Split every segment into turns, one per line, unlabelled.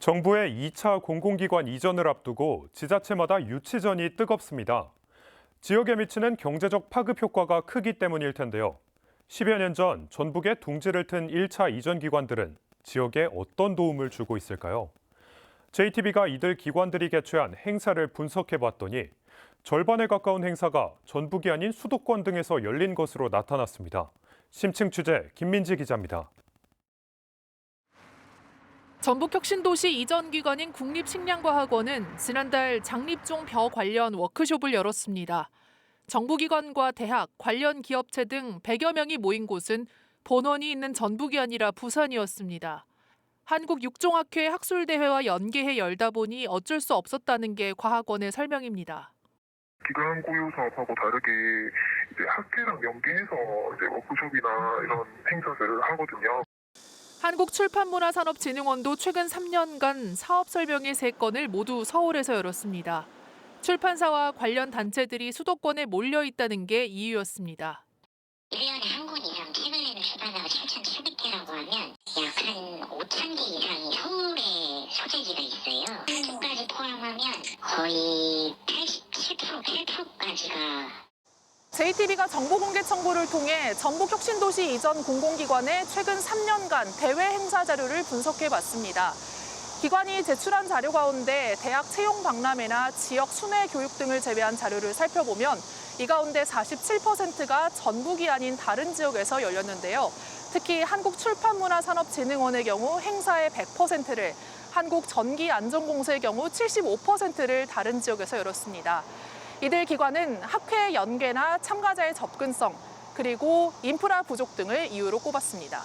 정부의 2차 공공기관 이전을 앞두고 지자체마다 유치전이 뜨겁습니다. 지역에 미치는 경제적 파급 효과가 크기 때문일 텐데요. 10여 년 전 전북에 둥지를 튼 1차 이전 기관들은 지역에 어떤 도움을 주고 있을까요? JTB가 이들 기관들이 개최한 행사를 분석해봤더니 절반에 가까운 행사가 전북이 아닌 수도권 등에서 열린 것으로 나타났습니다. 심층 취재 김민지 기자입니다.
전북혁신도시 이전 기관인 국립식량과학원은 지난달 장립종 벼 관련 워크숍을 열었습니다. 정부기관과 대학, 관련 기업체 등 100여 명이 모인 곳은 본원이 있는 전북이 아니라 부산이었습니다. 한국육종학회 학술대회와 연계해 열다 보니 어쩔 수 없었다는 게 과학원의 설명입니다.
기관 고유 사업하고 다르게 이제 학회랑 연계해서 이제 워크숍이나 이런 행사들을 하거든요.
한국출판문화산업진흥원도 최근 3년간 사업 설명회 3건을 모두 서울에서 열었습니다. 출판사와 관련 단체들이 수도권에 몰려 있다는 게 이유였습니다.
1년에 한 권 이상 책을 내는 출판사가 7,700개라고 하면 약 한 5,000개 이상이 서울에 소재지가 있어요. 한국까지 포함하면 거의 87%, 8%까지가
JTB가 정보공개 청구를 통해 전북혁신도시 이전 공공기관의 최근 3년간 대외 행사 자료를 분석해봤습니다. 기관이 제출한 자료 가운데 대학 채용 박람회나 지역 순회 교육 등을 제외한 자료를 살펴보면 이 가운데 47%가 전북이 아닌 다른 지역에서 열렸는데요. 특히 한국출판문화산업진흥원의 경우 행사의 100%를, 한국전기안전공사의 경우 75%를 다른 지역에서 열었습니다. 이들 기관은 학회 연계나 참가자의 접근성, 그리고 인프라 부족 등을 이유로 꼽았습니다.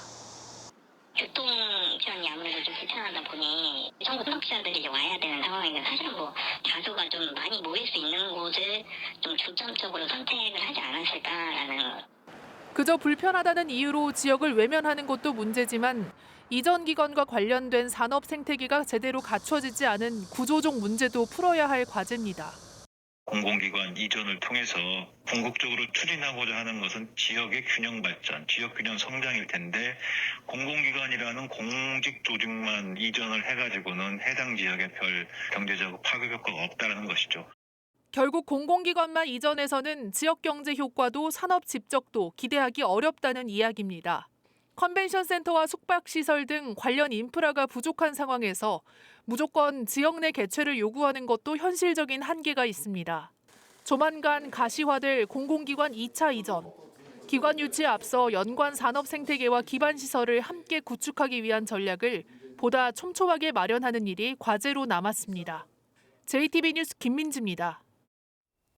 교통편이 아무래도 좀 불편하다 보니 전국 통학자들이 이제 와야 되는 상황이니까 사실은 뭐 다수가 좀 많이 모일 수 있는 곳을 좀 중점적으로 선택을 하지 않았을까라는.
그저 불편하다는 이유로 지역을 외면하는 것도 문제지만 이전 기관과 관련된 산업 생태계가 제대로 갖춰지지 않은 구조적 문제도 풀어야 할 과제입니다.
공공기관 이전을 통해서 궁극적으로 추진하고자 하는 것은 지역의 균형 발전, 지역 균형 성장일 텐데 공공기관이라는 공직 조직만 이전을 해가지고는 해당 지역에 별 경제적 파급 효과가 없다는 것이죠.
결국 공공기관만 이전해서는 지역 경제 효과도 산업 집적도 기대하기 어렵다는 이야기입니다. 컨벤션 센터와 숙박시설 등 관련 인프라가 부족한 상황에서 무조건 지역 내 개최를 요구하는 것도 현실적인 한계가 있습니다. 조만간 가시화될 공공기관 2차 이전. 기관 유치에 앞서 연관 산업 생태계와 기반 시설을 함께 구축하기 위한 전략을 보다 촘촘하게 마련하는 일이 과제로 남았습니다. JTB 뉴스 김민지입니다.